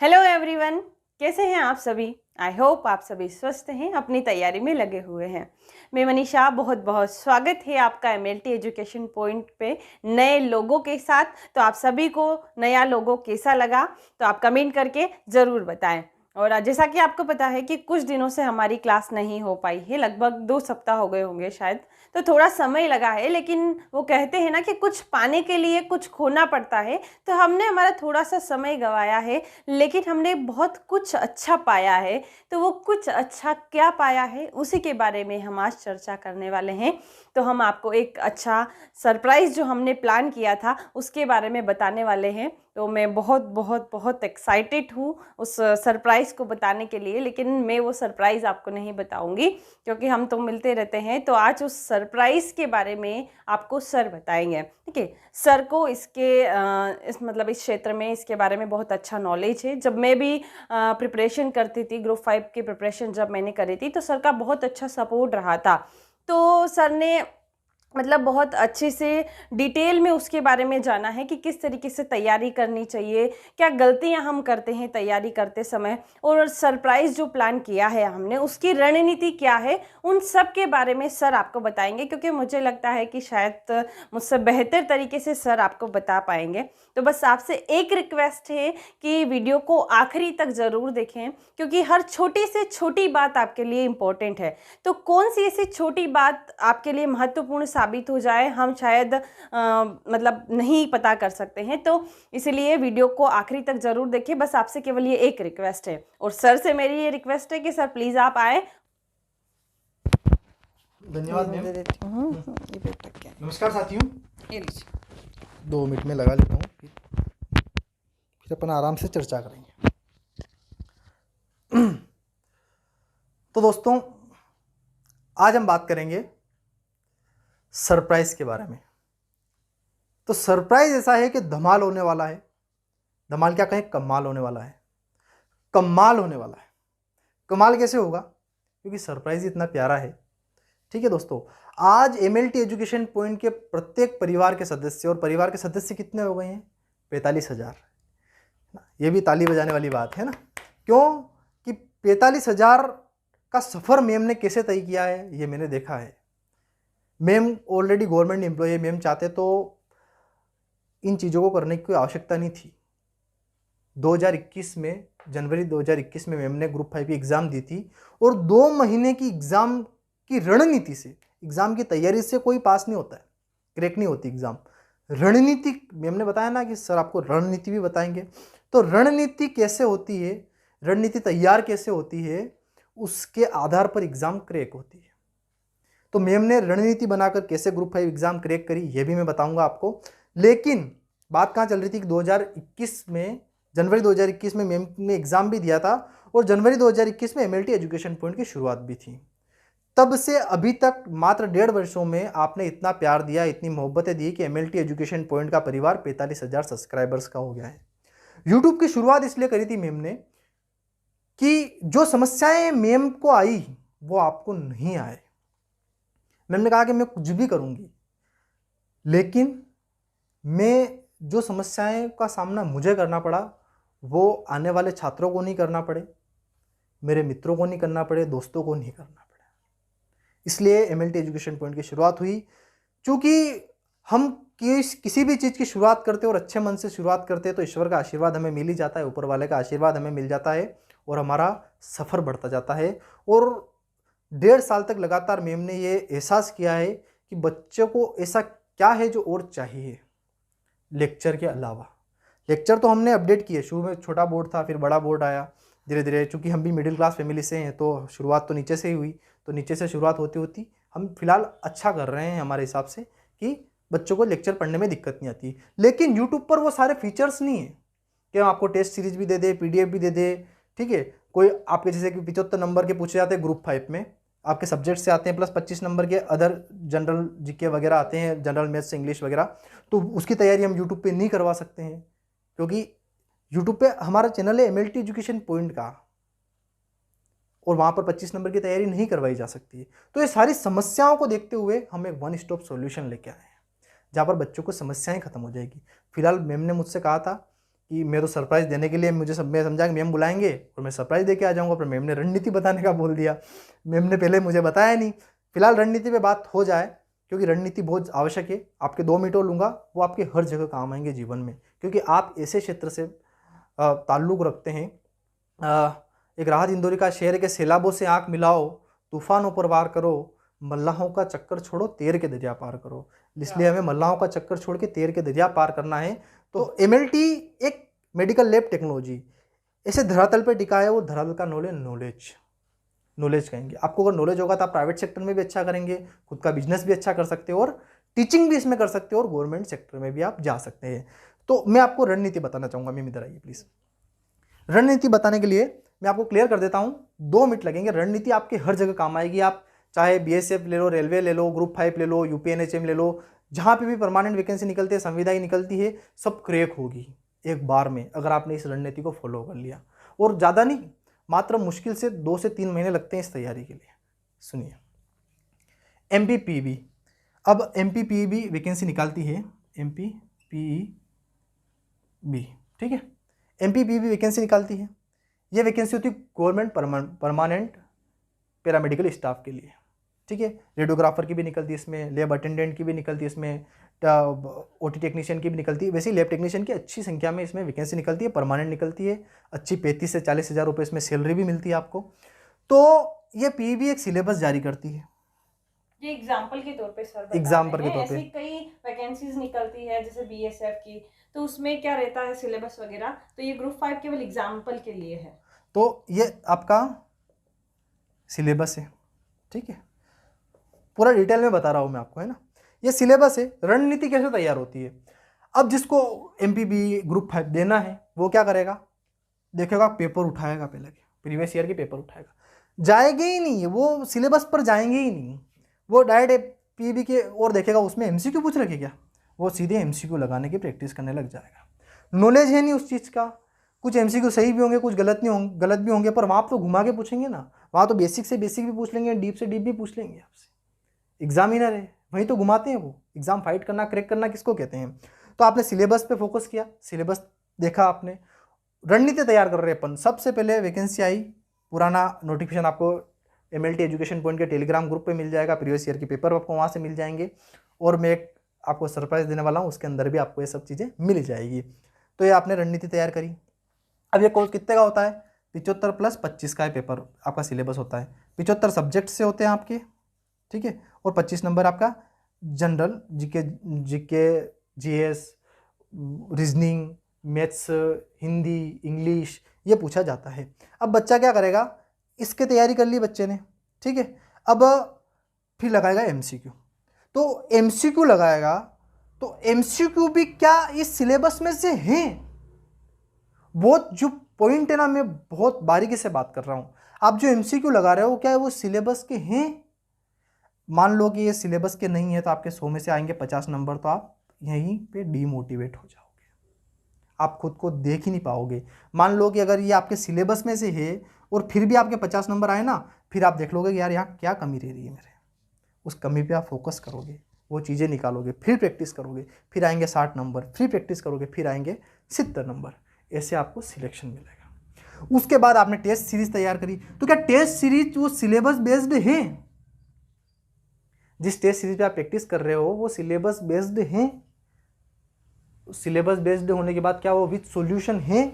Hello everyone, कैसे हैं आप सभी। आई होप आप सभी स्वस्थ हैं, अपनी तैयारी में लगे हुए हैं। मैं मनीषा, बहुत बहुत स्वागत है आपका एमएलटी एजुकेशन पॉइंट पे नए लोगों के साथ। तो आप सभी को नया लोगो कैसा लगा तो आप कमेंट करके ज़रूर बताएं। और जैसा कि आपको पता है कि कुछ दिनों से हमारी क्लास नहीं हो पाई है, लगभग 2 सप्ताह हो गए होंगे शायद। तो थोड़ा समय लगा है, लेकिन वो कहते हैं ना कि कुछ पाने के लिए कुछ खोना पड़ता है। तो हमने हमारा थोड़ा सा समय गंवाया है, लेकिन हमने बहुत कुछ अच्छा पाया है। तो वो कुछ अच्छा क्या पाया है उसी के बारे में हम आज चर्चा करने वाले हैं। तो हम आपको एक अच्छा सरप्राइज़ जो हमने प्लान किया था उसके बारे में बताने वाले हैं। तो मैं बहुत बहुत बहुत एक्साइटेड हूँ उस सरप्राइज़ को बताने के लिए, लेकिन मैं वो सरप्राइज़ आपको नहीं बताऊँगी क्योंकि हम तो मिलते रहते हैं। तो आज उस सरप्राइज़ के बारे में आपको सर बताएंगे, ठीक है। सर को इस क्षेत्र में, इसके बारे में बहुत अच्छा नॉलेज है। जब मैं भी प्रिपरेशन करती थी, ग्रुप 5 की प्रिपरेशन जब मैंने करी थी, तो सर का बहुत अच्छा सपोर्ट रहा था। तो सर ने बहुत अच्छे से डिटेल में उसके बारे में जाना है कि किस तरीके से तैयारी करनी चाहिए, क्या गलतियां हम करते हैं तैयारी करते समय, और सरप्राइज़ जो प्लान किया है हमने उसकी रणनीति क्या है, उन सब के बारे में सर आपको बताएंगे। क्योंकि मुझे लगता है कि शायद मुझसे बेहतर तरीके से सर आपको बता पाएंगे। तो बस आपसे एक रिक्वेस्ट है कि वीडियो को आखिरी तक ज़रूर देखें, क्योंकि हर छोटी से छोटी बात आपके लिए इम्पोर्टेंट है। तो कौन सी ऐसी छोटी बात आपके लिए महत्वपूर्ण साबित हो जाए, हम शायद नहीं पता कर सकते हैं। तो इसलिए वीडियो को आखिरी तक ज़रूर देखें। बस आपसे केवल ये एक रिक्वेस्ट है, और सर से मेरी ये रिक्वेस्ट है कि सर प्लीज़ आप आए। धन्यवाद मैम। दे देती हूँ ये पेपर क्या है। नमस्कार साथियों, ये लीजिए। 2 मिनट में लगा लेता हूँ, फिर अपन आराम से चर्चा करेंगे। तो दोस्तों, आज हम बात करेंगे सरप्राइज के बारे में। तो सरप्राइज ऐसा है कि धमाल होने वाला है। धमाल क्या कहें, कमाल होने वाला है। कमाल होने वाला है। कमाल कैसे होगा, क्योंकि सरप्राइज इतना प्यारा है। ठीक है दोस्तों, आज एमएलटी एजुकेशन पॉइंट के प्रत्येक परिवार के सदस्य, और परिवार के सदस्य कितने हो गए हैं, 45,000। ये भी ताली बजाने वाली बात है ना। क्यों कि 45,000 का सफ़र मैम ने कैसे तय किया है, ये मैंने देखा है। मैम ऑलरेडी गवर्नमेंट एम्प्लॉय है। मैम चाहते तो इन चीज़ों को करने की कोई आवश्यकता नहीं थी। 2021 में, जनवरी 2021 में मैम ने ग्रुप 5 की एग्ज़ाम दी थी, और 2 महीने की एग्ज़ाम की रणनीति से, एग्ज़ाम की तैयारी से कोई पास नहीं होता है, क्रैक नहीं होती एग्ज़ाम। रणनीति, मैम ने बताया ना कि सर आपको रणनीति भी बताएंगे। तो रणनीति कैसे होती है, रणनीति तैयार कैसे होती है, उसके आधार पर एग्ज़ाम क्रैक होती है। तो मैम ने रणनीति बनाकर कैसे ग्रुप 5 एग्ज़ाम क्रैक करी, ये भी मैं बताऊंगा आपको। लेकिन बात कहाँ चल रही थी कि 2021 में, जनवरी 2021 में मैम ने एग्ज़ाम भी दिया था, और जनवरी 2021 में एमएलटी एजुकेशन पॉइंट की शुरुआत भी थी। तब से अभी तक मात्र 1.5 वर्षों में आपने इतना प्यार दिया, इतनी मोहब्बतें दी कि एमएलटी एजुकेशन पॉइंट का परिवार 45,000 सब्सक्राइबर्स का हो गया है। यूट्यूब की शुरुआत इसलिए करी थी मैम ने कि जो समस्याएं मैम को आई वो आपको नहीं आए। मैम ने कहा कि मैं कुछ भी करूंगी, लेकिन मैं जो समस्याएं का सामना मुझे करना पड़ा वो आने वाले छात्रों को नहीं करना पड़े, मेरे मित्रों को नहीं करना पड़े, दोस्तों को नहीं करना पड़े। इसलिए एमएलटी एजुकेशन पॉइंट की शुरुआत हुई। चूँकि हम किसी भी चीज़ की शुरुआत करते और अच्छे मन से शुरुआत करते हैं तो ईश्वर का आशीर्वाद हमें मिल ही जाता है, ऊपर वाले का आशीर्वाद हमें मिल जाता है, और हमारा सफ़र बढ़ता जाता है। और 1.5 साल तक लगातार मैम ने ये एहसास किया है कि बच्चों को ऐसा क्या है जो और चाहिए लेक्चर के अलावा। लेक्चर तो हमने अपडेट किए, शुरू में छोटा बोर्ड था, फिर बड़ा बोर्ड आया धीरे धीरे। चूँकि हम भी मिडिल क्लास फैमिली से हैं तो शुरुआत तो नीचे से ही हुई, तो नीचे से शुरुआत होती होती हम फिलहाल अच्छा कर रहे हैं हमारे हिसाब से कि बच्चों को लेक्चर पढ़ने में दिक्कत नहीं आती। लेकिन यूट्यूब पर वो सारे फीचर्स नहीं है कि हम आपको टेस्ट सीरीज भी दे दे, पीडीएफ भी दे दे, ठीक है। कोई आपके जैसे कि 75 नंबर के पूछे जाते हैं ग्रुप 5 में, आपके सब्जेक्ट से आते हैं, प्लस 25 नंबर के अदर जनरल जीके वगैरह आते हैं, जनरल मैथ्स, इंग्लिश वगैरह। तो उसकी तैयारी हम यूट्यूब पे नहीं करवा सकते हैं, क्योंकि यूट्यूब पे हमारा चैनल है एमएलटी एजुकेशन पॉइंट का, और वहाँ पर 25 नंबर की तैयारी नहीं करवाई जा सकती है। तो ये सारी समस्याओं को देखते हुए हम एक वन स्टॉप सॉल्यूशन लेके आए हैं, जहाँ पर बच्चों को समस्याएं खत्म हो जाएगी। फिलहाल मैम ने मुझसे कहा था कि मैं तो सरप्राइज़ देने के लिए मैं समझा कि मैम बुलाएंगे और मैं सरप्राइज़ दे के आ जाऊँगा, पर मैम ने रणनीति बताने का बोल दिया। मैम ने पहले मुझे बताया नहीं। फिलहाल रणनीति पे बात हो जाए, क्योंकि रणनीति बहुत आवश्यक है। आपके 2 मिनट और लूँगा, वो आपके हर जगह काम आएंगे जीवन में, क्योंकि आप ऐसे क्षेत्र से ताल्लुक़ रखते हैं। एक राहत इंदौरी का शेर है कि सैलाबों से आँख मिलाओ, तूफानों पर वार करो, मल्लाहों का चक्कर छोड़ो, तैर के दरिया पार करो। इसलिए हमें मल्लाहों का चक्कर छोड़ के तैर के दरिया पार करना है। तो MLT एक मेडिकल लैब टेक्नोलॉजी ऐसे धरातल पर टिका है, वो धरातल का नॉलेज कहेंगे। आपको अगर नॉलेज होगा तो आप प्राइवेट सेक्टर में भी अच्छा करेंगे, खुद का बिजनेस भी अच्छा कर सकते हो और टीचिंग भी इसमें कर सकते हो और गवर्नमेंट सेक्टर में भी आप जा सकते हैं। तो मैं आपको रणनीति बताना चाहूँगा। मैम इधर आइए प्लीज़। रणनीति बताने के लिए मैं आपको क्लियर कर देता हूँ, 2 मिनट लगेंगे। रणनीति आपके हर जगह काम आएगी। आप चाहे BSF ले लो, रेलवे ले लो, ग्रुप 5 ले लो, UPNHM ले लो, जहाँ पे भी परमानेंट वैकेंसी निकलती है, संविदा निकलती है, सब क्रैक होगी एक बार में अगर आपने इस रणनीति को फॉलो कर लिया। और ज़्यादा नहीं, मात्र मुश्किल से 2 से 3 महीने लगते हैं इस तैयारी के लिए। सुनिए, MPPEB, अब MPPEB वैकेंसी निकालती है, MPPEB, ठीक है। MPPEB वैकेंसी निकालती है। ये वैकेंसी होती है गवर्नमेंट परमानेंट पैरामेडिकल स्टाफ के लिए, ठीक है। रेडियोग्राफर की भी निकलती है इसमें, लैब अटेंडेंट की भी निकलती है इसमें, OT टेक्नीशियन की भी निकलती है। वैसे ही लैब टेक्नीशियन की अच्छी संख्या में इसमें वैकेंसी निकलती है, परमानेंट निकलती है। अच्छी 35 से 40 हज़ार रुपये इसमें सैलरी भी मिलती है आपको। तो ये PEB एक सिलेबस जारी करती है। ये एग्जाम्पल के तौर पे सर बता एग्जाम्पल रहे के हैं, तौर पे ऐसी कई वैकेंसीज निकलती है जैसे BSF की, तो उसमें क्या रहता है सिलेबस वगैरह, तो ये ग्रुप 5 केवल एग्जाम्पल के लिए है। तो ये आपका सिलेबस है, ठीक है। पूरा डिटेल में बता रहा हूँ मैं आपको, है ना। ये सिलेबस है। रणनीति कैसे तैयार होती है? अब जिसको MPB ग्रुप 5 देना है वो क्या करेगा, देखेगा पेपर उठाएगा, पहले प्रीवियस ईयर के पेपर उठाएगा, जाएंगे ही नहीं, वो सिलेबस पर जाएंगे ही नहीं, वो डायरेक्ट PEB के और देखेगा उसमें MCQ पूछ रखे क्या, वो सीधे MCQ लगाने की प्रैक्टिस करने लग जाएगा। नॉलेज है नहीं उस चीज़ का, कुछ MCQ सही भी होंगे, कुछ गलत भी होंगे, पर वहाँ तो घुमा के पूछेंगे ना, वहाँ तो बेसिक से बेसिक भी पूछ लेंगे, डीप से डीप भी पूछ लेंगे आपसे। एग्जामिनर है, वहीं तो घुमाते हैं वो। एग्जाम फाइट करना, क्रैक करना किसको कहते हैं? तो आपने सिलेबस पे फोकस किया, सिलेबस देखा आपने, रणनीति तैयार कर रहे हैं अपन। सबसे पहले वैकेंसी आई, पुराना नोटिफिकेशन आपको MLT एजुकेशन पॉइंट के टेलीग्राम ग्रुप पे मिल जाएगा, प्रीवियस ईयर के पेपर आपको वहाँ से मिल जाएंगे, और मैं एक आपको सरप्राइज देने वाला हूँ, उसके अंदर भी आपको ये सब चीज़ें मिल जाएगी। तो ये आपने रणनीति तैयार करी। अब ये कोर्स कितने का होता है? 75 प्लस 25 का पेपर आपका सिलेबस होता है। 75 सब्जेक्ट से होते हैं आपके, ठीक है, और 25 नंबर आपका general GK GS, reasoning, maths, Hindi, English, ये पूछा जाता है। अब बच्चा क्या करेगा, इसकी तैयारी कर ली बच्चे ने, ठीक है, अब फिर लगाएगा MCQ। तो MCQ लगाएगा, तो MCQ भी क्या इस सिलेबस में से हैं? बहुत जो पॉइंट है ना, मैं बहुत बारीकी से बात कर रहा हूँ। आप जो MCQ लगा रहे हो, क्या है वो सिलेबस के हैं? मान लो कि ये सिलेबस के नहीं है, तो आपके 100 में से आएंगे 50 नंबर, तो आप यहीं पे डीमोटिवेट हो जाओगे, आप खुद को देख ही नहीं पाओगे। मान लो कि अगर ये आपके सिलेबस में से है और फिर भी आपके 50 नंबर आए ना, फिर आप देख लोगे कि यार यहाँ क्या कमी रह रही है मेरे, उस कमी पे आप फोकस करोगे, वो चीज़ें निकालोगे, फिर प्रैक्टिस करोगे, फिर आएंगे 60 नंबर, फिर प्रैक्टिस करोगे, फिर आएंगे 70 नंबर, ऐसे आपको सिलेक्शन मिलेगा। उसके बाद आपने टेस्ट सीरीज तैयार करी, तो क्या टेस्ट सीरीज वो सिलेबस बेस्ड है? जिस टेस्ट सीरीज पे आप प्रैक्टिस कर रहे हो वो सिलेबस बेस्ड है? सिलेबस बेस्ड होने के बाद क्या वो विद सॉल्यूशन है?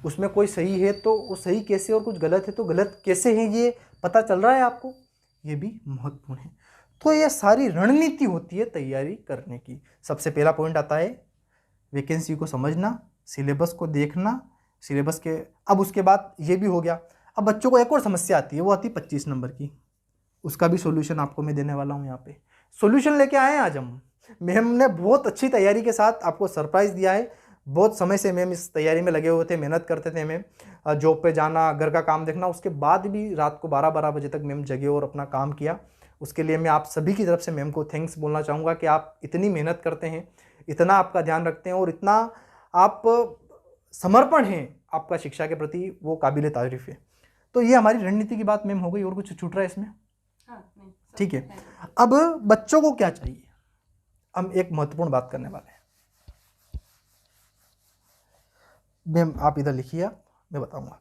उसमें कोई सही है तो वो सही कैसे, और कुछ गलत है तो गलत कैसे है, ये पता चल रहा है आपको? ये भी महत्वपूर्ण है। तो ये सारी रणनीति होती है तैयारी करने की। सबसे पहला पॉइंट आता है वैकेंसी को समझना, सिलेबस को देखना, सिलेबस के, अब उसके बाद ये भी हो गया। अब बच्चों को एक और समस्या आती है, वो आती है 25 नंबर की, उसका भी सॉल्यूशन आपको मैं देने वाला हूँ। यहाँ पे सॉल्यूशन लेके आए हैं आज हम। मैम ने बहुत अच्छी तैयारी के साथ आपको सरप्राइज दिया है। बहुत समय से मैम इस तैयारी में लगे हुए थे, मेहनत करते थे मैम, जॉब पे जाना, घर का काम देखना, उसके बाद भी रात को 12-12 बजे तक मैम जगे और अपना काम किया। उसके लिए मैं आप सभी की तरफ से मैम को थैंक्स बोलना चाहूँगा कि आप इतनी मेहनत करते हैं, इतना आपका ध्यान रखते हैं और इतना आप समर्पण है आपका शिक्षा के प्रति, वो काबिल तारीफ है। तो ये हमारी रणनीति की बात मैम हो गई, और कुछ छूट रहा है इसमें? ठीक है। अब बच्चों को क्या चाहिए, हम एक महत्वपूर्ण बात करने वाले हैं। मैम आप इधर लिखिए, मैं बताऊंगा।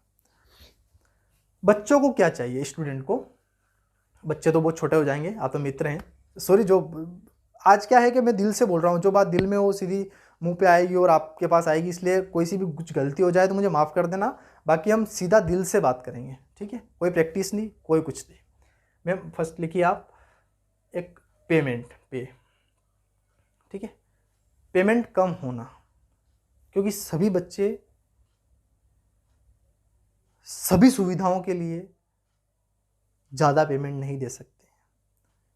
बच्चों को क्या चाहिए, स्टूडेंट को, बच्चे तो बहुत छोटे हो जाएंगे, आप तो मित्र हैं, सॉरी, जो आज क्या है कि मैं दिल से बोल रहा हूँ, जो बात दिल में वो सीधी मुंह पे आएगी और आपके पास आएगी, इसलिए कोई सी भी कुछ गलती हो जाए तो मुझे माफ़ कर देना, बाकी हम सीधा दिल से बात करेंगे, ठीक है, कोई प्रैक्टिस नहीं, कोई कुछ नहीं। मैम फर्स्ट लिखिए आप एक पेमेंट, पे, ठीक है, पेमेंट कम होना, क्योंकि सभी बच्चे सभी सुविधाओं के लिए ज़्यादा पेमेंट नहीं दे सकते।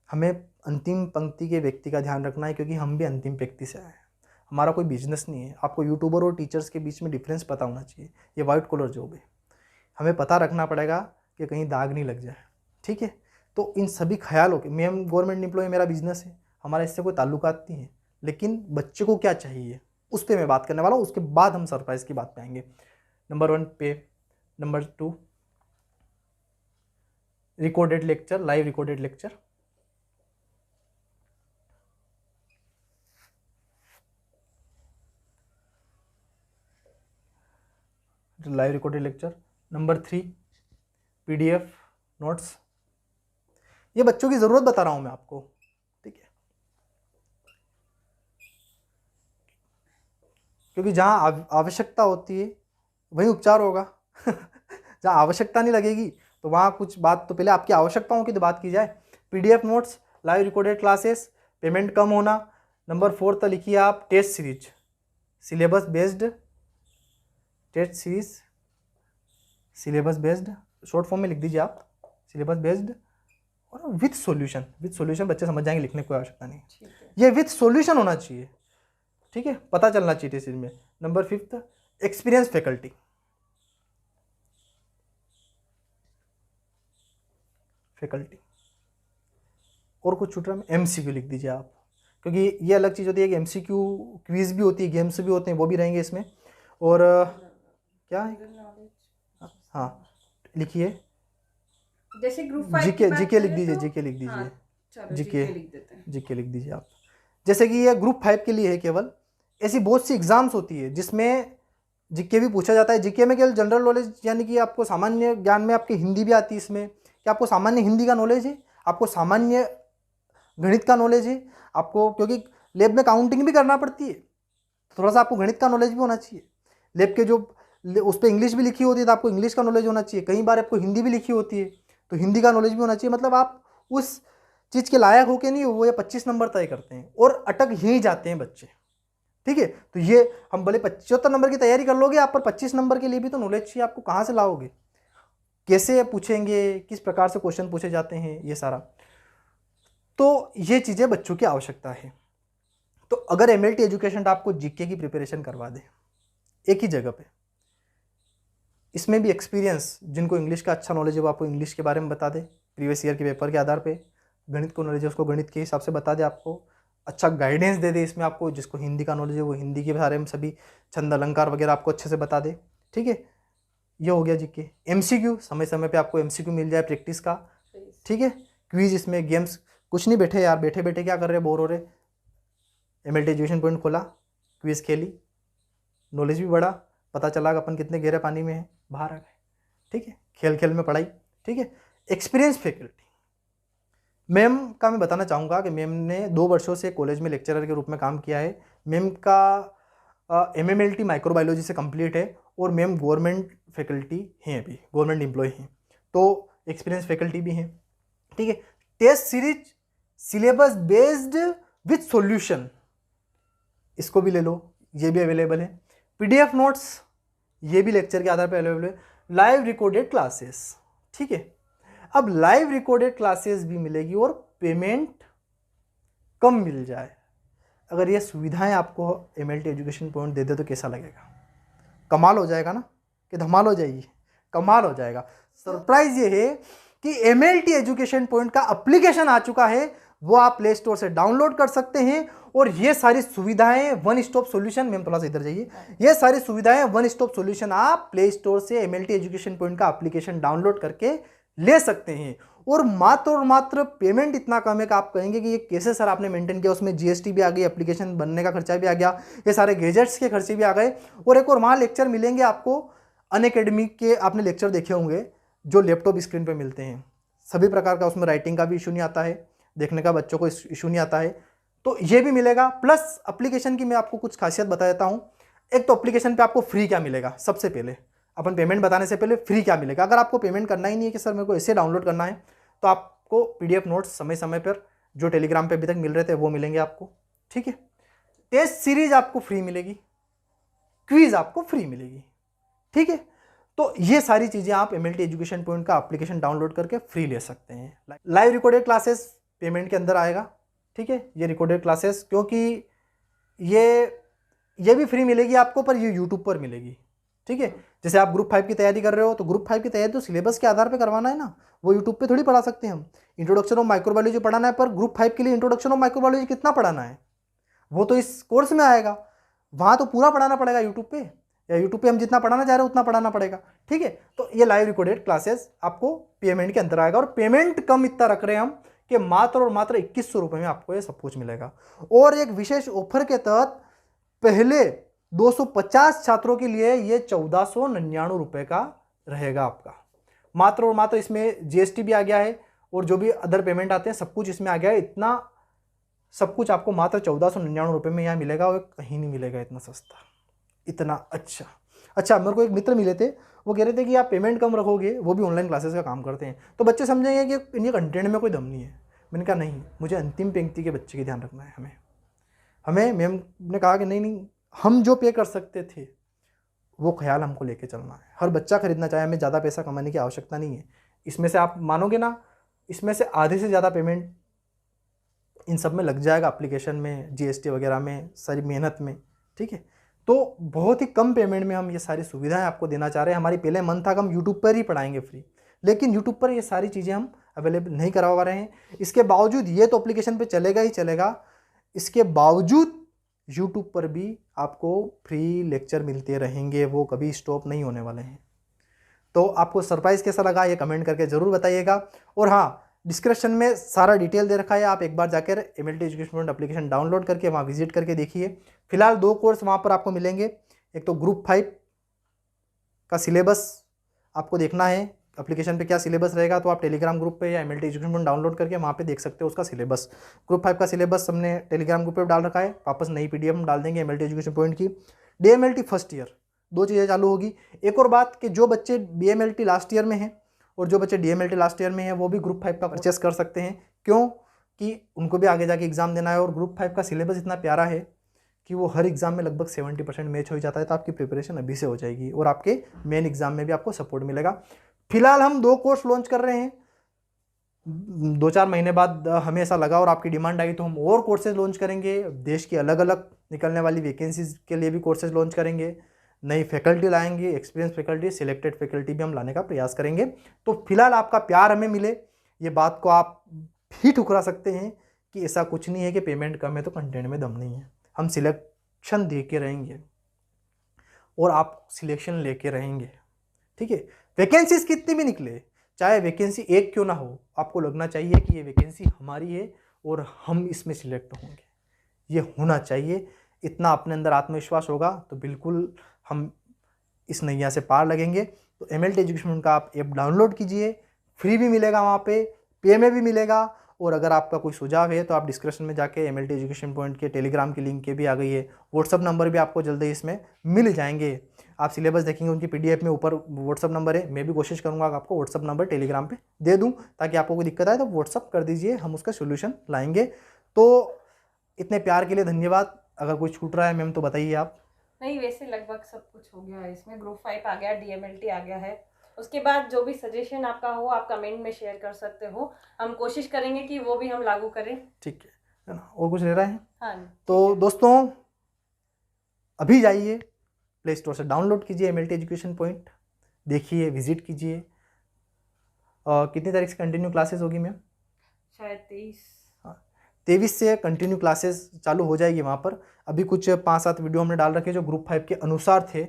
हमें अंतिम पंक्ति के व्यक्ति का ध्यान रखना है, क्योंकि हम भी अंतिम व्यक्ति से आए हैं, हमारा कोई बिजनेस नहीं है। आपको यूट्यूबर और टीचर्स के बीच में डिफरेंस पता होना चाहिए, ये वाइट कॉलर जॉब है, हमें पता रखना पड़ेगा कि कहीं दाग नहीं लग जाए, ठीक है। तो इन सभी ख्यालों के, मैं गवर्नमेंट एम्प्लॉय, मेरा बिजनेस है, हमारा इससे कोई ताल्लुकात नहीं है, लेकिन बच्चे को क्या चाहिए उस पर मैं बात करने वाला हूँ, उसके बाद हम सरप्राइज़ की बात पे आएंगे। नंबर 1 पे, number 2 recorded lecture, live recorded lecture, live recorded lecture. Number 3 PDF notes, ये बच्चों की ज़रूरत बता रहा हूँ मैं आपको, ठीक है, क्योंकि जहाँ आवश्यकता होती है वहीं उपचार होगा जहाँ आवश्यकता नहीं लगेगी तो वहाँ कुछ बात, तो पहले आपकी आवश्यकताओं की तो बात की जाए। PDF notes, live recorded classes, payment कम होना। नंबर 4 तो लिखिए आप test series, syllabus based test series, syllabus based, short form में लिख दीजिए आप, सिलेबस बेस्ड और विथ सॉल्यूशन। विथ सॉल्यूशन बच्चे समझ जाएंगे, लिखने की कोई आवश्यकता नहीं, ये विथ सॉल्यूशन होना चाहिए, ठीक है, पता चलना चाहिए इस चीज़ में। नंबर 5 एक्सपीरियंस फैकल्टी, और कुछ छूट रहा है, एमसीक्यू लिख दीजिए आप, क्योंकि ये अलग चीज़ होती है कि एमसीक्यू क्विज भी होती है, गेम्स भी होते हैं, वो भी रहेंगे इसमें। और क्या है, हाँ लिखिए, जैसे ग्रुप 5 जीके, जीके लिख दीजिए, जीके लिख दीजिए, जीके लिख देते हैं। जीके लिख दीजिए आप। जैसे कि ये ग्रुप 5 के लिए है केवल, ऐसी बहुत सी एग्जाम्स होती है जिसमें जीके भी पूछा जाता है। जीके में केवल जनरल नॉलेज, यानी कि आपको सामान्य ज्ञान में आपकी हिंदी भी आती है इसमें, कि आपको सामान्य हिंदी का नॉलेज है, आपको सामान्य गणित का नॉलेज है, आपको, क्योंकि लैब में काउंटिंग भी करना पड़ती है, थोड़ा सा आपको गणित का नॉलेज भी होना चाहिए। लैब के जो उस पर इंग्लिश भी लिखी होती है तो आपको इंग्लिश का नॉलेज होना चाहिए, कई बार आपको हिंदी भी लिखी होती है तो हिंदी का नॉलेज भी होना चाहिए। मतलब आप उस चीज़ के लायक होके नहीं, वो ये 25 नंबर तय करते हैं और अटक यहीं जाते हैं बच्चे, ठीक है। तो ये हम भले 75 नंबर की तैयारी कर लोगे, आप पर 25 नंबर के लिए भी तो नॉलेज चाहिए, आपको कहाँ से लाओगे, कैसे पूछेंगे, किस प्रकार से क्वेश्चन पूछे जाते हैं, ये सारा। तो ये चीज़ें बच्चों की आवश्यकता है। तो अगर एमएलटी एजुकेशन आपको जीके की प्रिपरेशन करवा दे एक ही जगह पे, इसमें भी एक्सपीरियंस, जिनको इंग्लिश का अच्छा नॉलेज है वो आपको इंग्लिश के बारे में बता दे, प्रीवियस ईयर के पेपर के आधार पे, गणित को नॉलेज है उसको गणित के हिसाब से बता दे, आपको अच्छा गाइडेंस दे दे इसमें, आपको जिसको हिंदी का नॉलेज है वो हिंदी के बारे में सभी छंद अलंकार वगैरह आपको अच्छे से बता दे, ठीक है। ये हो गया जीके। एमसीक्यू, समय समय पे आपको एमसीक्यू मिल जाए प्रैक्टिस का, ठीक है। क्विज, इसमें गेम्स, कुछ नहीं, बैठे यार, बैठे बैठे क्या कर रहे, बोर हो रहे, एमएलटी एजुकेशन पॉइंट खोला, क्विज खेली, नॉलेज भी बढ़ा, पता चला कि अपन कितने गहरे पानी में हैं, बाहर आ गए, ठीक है। खेल खेल में पढ़ाई, ठीक है। एक्सपीरियंस फैकल्टी, मैम का मैं बताना चाहूँगा कि मैम ने 2 वर्षों से कॉलेज में लेक्चरर के रूप में काम किया है। मैम का एमएमएलटी माइक्रोबायोलॉजी से कंप्लीट है और मैम गवर्नमेंट फैकल्टी हैं, अभी गवर्नमेंट एम्प्लॉय हैं, तो एक्सपीरियंस फैकल्टी भी हैं, ठीक है। Test series, syllabus based with solution, इसको भी ले लो, ये भी अवेलेबल है। पीडीएफ नोट्स, ये भी लेक्चर के आधार पर अवेलेबल है। लाइव रिकॉर्डेड क्लासेस, ठीक है। अब लाइव रिकॉर्डेड क्लासेस भी मिलेगी और पेमेंट कम मिल जाए, अगर ये सुविधाएं आपको एमएलटी एजुकेशन पॉइंट दे दे तो कैसा लगेगा, कमाल हो जाएगा ना, कि धमाल हो जाएगी, कमाल हो जाएगा। सरप्राइज ये है कि एमएलटी एजुकेशन पॉइंट का एप्लीकेशन आ चुका है, वो आप प्ले स्टोर से डाउनलोड कर सकते हैं और ये सारी सुविधाएं वन स्टॉप सॉल्यूशन, मैम थोड़ा सा इधर जाइए, ये सारी सुविधाएं वन स्टॉप सॉल्यूशन आप प्ले स्टोर से एमएलटी एजुकेशन पॉइंट का एप्लीकेशन डाउनलोड करके ले सकते हैं। और मात्र पेमेंट इतना कम है कि आप कहेंगे कि ये कैसे सर आपने मेंटेन किया, उसमें जीएसटी भी आ गई, एप्लीकेशन बनने का खर्चा भी आ गया, ये सारे गैजेट्स के खर्चे भी आ गए। और एक और वहाँ लेक्चर मिलेंगे आपको अनअकैडमी के, आपने लेक्चर देखे होंगे जो लैपटॉप स्क्रीन पे मिलते हैं, सभी प्रकार का, उसमें राइटिंग का भी इशू नहीं आता है, देखने का बच्चों को इशू नहीं आता है, तो ये भी मिलेगा। प्लस एप्लीकेशन की मैं आपको कुछ खासियत बता देता हूँ। एक तो एप्लीकेशन पे आपको फ्री क्या मिलेगा, सबसे पहले अपन पेमेंट बताने से पहले फ्री क्या मिलेगा। अगर आपको पेमेंट करना ही नहीं है कि सर मेरे को ऐसे डाउनलोड करना है, तो आपको पीडीएफ नोट्स समय समय पर जो टेलीग्राम पे अभी तक मिल रहे थे वो मिलेंगे आपको, ठीक है। टेस्ट सीरीज आपको फ्री मिलेगी, क्विज आपको फ्री मिलेगी, ठीक है। तो ये सारी चीज़ें आप MLT एजुकेशन पॉइंट का एप्लीकेशन डाउनलोड करके फ्री ले सकते हैं। लाइव रिकॉर्डेड क्लासेस पेमेंट के अंदर आएगा, ठीक है। ये रिकॉर्डेड क्लासेस, क्योंकि ये भी फ्री मिलेगी आपको, पर ये यूट्यूब पर मिलेगी, ठीक है। जैसे आप ग्रुप 5 की तैयारी कर रहे हो, तो ग्रुप 5 की तैयारी तो सिलेबस के आधार पर करवाना है ना, वो यूट्यूब पे थोड़ी पढ़ा सकते हैं हम। इंट्रोडक्शन ऑफ माइक्रोबायोलॉजी पढ़ाना है, पर ग्रुप 5 के लिए इंट्रोडक्शन ऑफ माइक्रोबायोलॉजी कितना पढ़ाना है वो तो इस कोर्स में आएगा, वहाँ तो पूरा पढ़ाना पड़ेगा यूट्यूब पे, या यूट्यूब पे हम जितना पढ़ाना चाह रहे हैं उतना पढ़ाना पड़ेगा, ठीक है। तो ये लाइव रिकॉर्डेड क्लासेस आपको पेमेंट के अंदर आएगा, और पेमेंट कम इतना रख रहे हैं हम कि मात्र और मात्र 2100 रुपये में आपको ये सब कुछ मिलेगा। और एक विशेष ऑफर के तहत पहले 250 छात्रों के लिए ये 1499 रुपये का रहेगा आपका, मात्र और मात्र। इसमें जीएसटी भी आ गया है, और जो भी अदर पेमेंट आते हैं सब कुछ इसमें आ गया है। इतना सब कुछ आपको मात्र 1499 रुपये में यहाँ मिलेगा, और कहीं नहीं मिलेगा इतना सस्ता, इतना अच्छा। मेरे को एक मित्र मिले थे, वो कह रहे थे कि आप पेमेंट कम रखोगे, वो भी ऑनलाइन क्लासेस का काम करते हैं, तो बच्चे समझेंगे कि इनके कंटेंट में कोई दम नहीं है। मैंने कहा नहीं, मुझे अंतिम पंक्ति के बच्चे की ध्यान रखना है। हमें मैम ने कहा कि नहीं, हम जो पे कर सकते थे वो ख्याल हमको लेके चलना है। हर बच्चा खरीदना चाहे, हमें ज़्यादा पैसा कमाने की आवश्यकता नहीं है। इसमें से आप मानोगे ना, इसमें से आधे से ज़्यादा पेमेंट इन सब में लग जाएगा, एप्लीकेशन में, जीएसटी वगैरह में, सारी मेहनत में, ठीक है। तो बहुत ही कम पेमेंट में हम ये सारी सुविधाएं आपको देना चाह रहे हैं। हमारी पहले मन था कि हम यूट्यूब पर ही पढ़ाएंगे फ्री, लेकिन यूट्यूब पर ये सारी चीज़ें हम अवेलेबल नहीं करवा रहे हैं। इसके बावजूद ये तो एप्लीकेशन पे चलेगा ही चलेगा, इसके बावजूद यूट्यूब पर भी आपको फ्री लेक्चर मिलते रहेंगे, वो कभी स्टॉप नहीं होने वाले हैं। तो आपको सरप्राइज़ कैसा लगा ये कमेंट करके ज़रूर बताइएगा। और हाँ, डिस्क्रिप्शन में सारा डिटेल दे रखा है, आप एक बार जाकर MLT एजुकेशन एप्लीकेशन डाउनलोड करके वहाँ विजिट करके देखिए। फिलहाल 2 कोर्स वहाँ पर आपको मिलेंगे। एक तो ग्रुप 5 का सिलेबस आपको देखना है, एप्लीकेशन पे क्या सिलेबस रहेगा, तो आप टेलीग्राम ग्रुप पे या MLT एजुकेशन डाउनलोड करके वहाँ पे देख सकते हो उसका सिलेबस। ग्रुप 5 का सिलेबस हमने टेलीग्राम ग्रुप पे डाल रखा है, वापस नई PDF हम डाल देंगे MLT एजुकेशन पॉइंट की। DMLT फर्स्ट ईयर 2 चीज़ें चालू होगी। एक और बात कि जो बच्चे BMLT लास्ट ईयर में हैं और जो बच्चे DMLT लास्ट ईयर में हैं, वो भी ग्रुप 5 का परचेस कर सकते हैं। क्यों कि उनको भी आगे जाके एग्ज़ाम देना है, और ग्रुप 5 का सिलेबस इतना प्यारा है कि वो हर एग्ज़ाम में लगभग 70% मैच हो जाता है। तो आपकी प्रिपरेशन अभी से हो जाएगी, और आपके मेन एग्ज़ाम में भी आपको सपोर्ट मिलेगा। फिलहाल हम 2 कोर्स लॉन्च कर रहे हैं, 2-4 महीने बाद हमें ऐसा लगा और आपकी डिमांड आई तो हम और कोर्सेज लॉन्च करेंगे। देश की अलग अलग निकलने वाली वैकेंसीज के लिए भी कोर्सेज लॉन्च करेंगे, नई फैकल्टी लाएंगे, एक्सपीरियंस फैकल्टी, सिलेक्टेड फैकल्टी भी हम लाने का प्रयास करेंगे। तो फिलहाल आपका प्यार हमें मिले, ये बात को आप भी ठुकरा सकते हैं कि ऐसा कुछ नहीं है कि पेमेंट कम है तो कंटेंट में दम नहीं है। हम सिलेक्शन दे के रहेंगे और आप सिलेक्शन लेके रहेंगे, ठीक है। वैकेंसीज कितनी भी निकले, चाहे वैकेंसी एक क्यों ना हो, आपको लगना चाहिए कि ये वैकेंसी हमारी है और हम इसमें सिलेक्ट होंगे, ये होना चाहिए। इतना अपने अंदर आत्मविश्वास होगा तो बिल्कुल हम इस नैया से पार लगेंगे। तो MLT एजुकेशन का आप ऐप डाउनलोड कीजिए, फ्री भी मिलेगा, वहाँ पे पे में भी मिलेगा। और अगर आपका कोई सुझाव है तो आप डिस्क्रिप्शन में जाके MLT एजुकेशन पॉइंट के टेलीग्राम की लिंक के भी आ गई है, व्हाट्सअप नंबर भी आपको जल्दी इसमें मिल जाएंगे। आप सिलेबस देखेंगे उनकी PDF में ऊपर व्हाट्सअप नंबर है, मैं भी कोशिश करूँगा कि आपको व्हाट्सअप नंबर टेलीग्राम पे दे दूँ, ताकि आपको कोई दिक्कत आए तो व्हाट्सअप कर दीजिए, हम उसका सोल्यूशन लाएंगे। तो इतने प्यार के लिए धन्यवाद। अगर कुछ छूट रहा है मैम तो बताइए आप। नहीं, वैसे लगभग सब कुछ हो गया है इसमें। ग्रुप 5 आ गया, DMLT आ गया है। उसके बाद जो भी सजेशन आपका हो आप कमेंट में शेयर कर सकते हो, हम कोशिश करेंगे कि वो भी हम लागू करें, ठीक है ना। और कुछ ले रहा है? हाँ। तो दोस्तों अभी जाइए प्ले स्टोर से डाउनलोड कीजिए MLT एजुकेशन पॉइंट, देखिए, विजिट कीजिए। कितनी तारीख से कंटिन्यू क्लासेस होगी मैम? शायद 23 से कंटिन्यू क्लासेस चालू हो जाएगी वहाँ पर। अभी कुछ 5-7 वीडियो हमने डाल रखे जो ग्रुप 5 के अनुसार थे,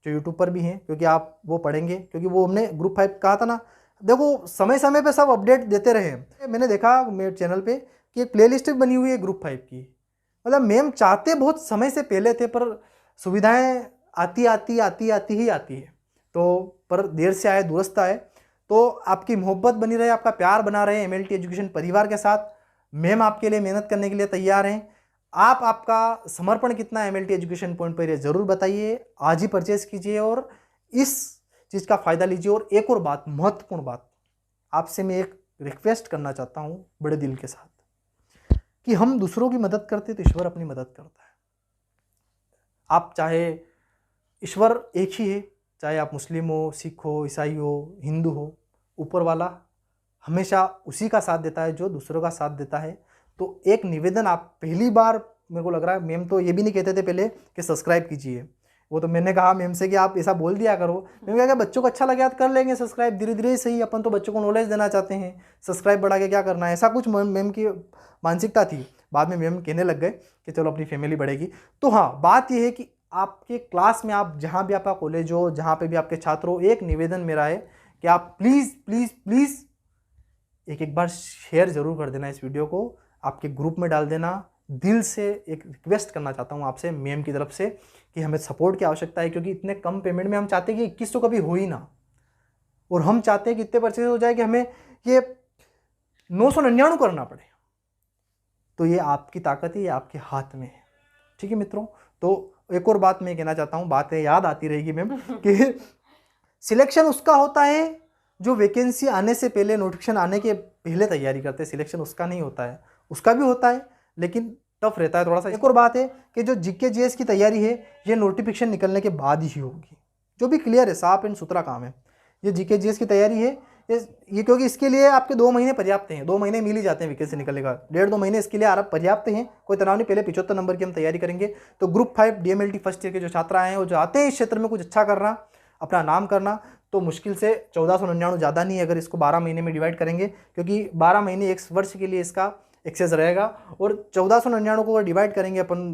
जो यूट्यूब पर भी हैं, क्योंकि आप वो पढ़ेंगे, क्योंकि वो हमने ग्रुप 5 कहा था ना, देखो समय समय पे सब अपडेट देते रहे। मैंने देखा मेरे चैनल पे कि एक प्लेलिस्ट भी बनी हुई है ग्रुप 5 की। मतलब मैम चाहते बहुत समय से पहले थे, पर सुविधाएं आती ही आती है। तो पर देर से आए दुरुस्त आए। तो आपकी मोहब्बत बनी रहे, आपका प्यार बना रहे MLT एजुकेशन परिवार के साथ। मैम आपके लिए मेहनत करने के लिए तैयार हैं। आप आपका समर्पण कितना है MLT एजुकेशन पॉइंट पर, ये ज़रूर बताइए। आज ही परचेज कीजिए और इस चीज़ का फ़ायदा लीजिए। और एक और बात, महत्वपूर्ण बात, आपसे मैं एक रिक्वेस्ट करना चाहता हूँ बड़े दिल के साथ, कि हम दूसरों की मदद करते तो ईश्वर अपनी मदद करता है। आप चाहे, ईश्वर एक ही है, चाहे आप मुस्लिम हो, सिख हो, ईसाई हो, हिंदू हो, ऊपर वाला हमेशा उसी का साथ देता है जो दूसरों का साथ देता है। तो एक निवेदन, आप पहली बार मेरे को लग रहा है, मैम तो ये भी नहीं कहते थे पहले कि सब्सक्राइब कीजिए। वो तो मैंने कहा मैम से कि आप ऐसा बोल दिया करो। मैम कहा बच्चों को अच्छा लगे तो कर लेंगे सब्सक्राइब, धीरे धीरे सही, अपन तो बच्चों को नॉलेज देना चाहते हैं, सब्सक्राइब बढ़ा के क्या करना है, ऐसा कुछ मैम की मानसिकता थी। बाद में मैम कहने लग गए कि चलो अपनी फैमिली बढ़ेगी। तो हाँ, बात यह है कि आपके क्लास में, आप जहाँ भी आपका कॉलेज हो, जहाँ पे भी आपके छात्र हो, एक निवेदन मेरा है कि आप प्लीज़ प्लीज़ प्लीज़ एक बार शेयर ज़रूर कर देना इस वीडियो को, आपके ग्रुप में डाल देना। दिल से एक रिक्वेस्ट करना चाहता हूँ आपसे मैम की तरफ से कि हमें सपोर्ट की आवश्यकता है, क्योंकि इतने कम पेमेंट में हम चाहते हैं कि 2100 कभी हो ही ना, और हम चाहते हैं कि इतने परचेज हो जाए कि हमें ये 999 करना पड़े। तो ये आपकी ताकत है, ये आपके हाथ में है। ठीक है मित्रों। तो एक और बात मैं कहना चाहता हूँ, बातें याद आती रहेगी मैम, कि सिलेक्शन उसका होता है जो वैकेंसी आने से पहले, नोटिफिकेशन आने के पहले तैयारी करते हैं। सिलेक्शन उसका नहीं होता है, उसका भी होता है लेकिन टफ रहता है थोड़ा सा। एक और बात है कि जो GK GS की तैयारी है, ये नोटिफिकेशन निकलने के बाद ही होगी, जो भी क्लियर है, साफ एंड सुथरा काम है। ये GK GS की तैयारी है ये, क्योंकि इसके लिए आपके 2 महीने पर्याप्त हैं। 2 महीने मिल ही जाते हैं वैकेंसी निकलने का, 1.5-2 महीने इसके लिए पर्याप्त हैं। कोई तनाव नहीं। पहले 75 नंबर की हम तैयारी करेंगे। तो ग्रुप 5 DMLT फर्स्ट ईयर के जो छात्र आए हैं, वो जो आते हैं इस क्षेत्र में कुछ अच्छा करना, अपना नाम करना, तो मुश्किल से 1499 ज़्यादा नहीं है अगर इसको 12 महीने में डिवाइड करेंगे, क्योंकि 12 महीने 1 वर्ष के लिए इसका एक्सेस रहेगा। और 1499 को अगर डिवाइड करेंगे अपन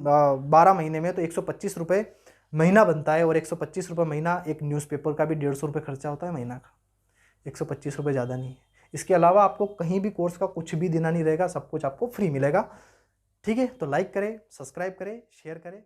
12 महीने में, तो 125 रुपये महीना बनता है। और 125 रुपये महीना, एक न्यूज़पेपर का भी 150 रुपये खर्चा होता है महीना का। 125 रुपये ज़्यादा नहीं है। इसके अलावा आपको कहीं भी कोर्स का कुछ भी देना नहीं रहेगा, सब कुछ आपको फ्री मिलेगा। ठीक है। तो लाइक करें, सब्सक्राइब करें, शेयर करें।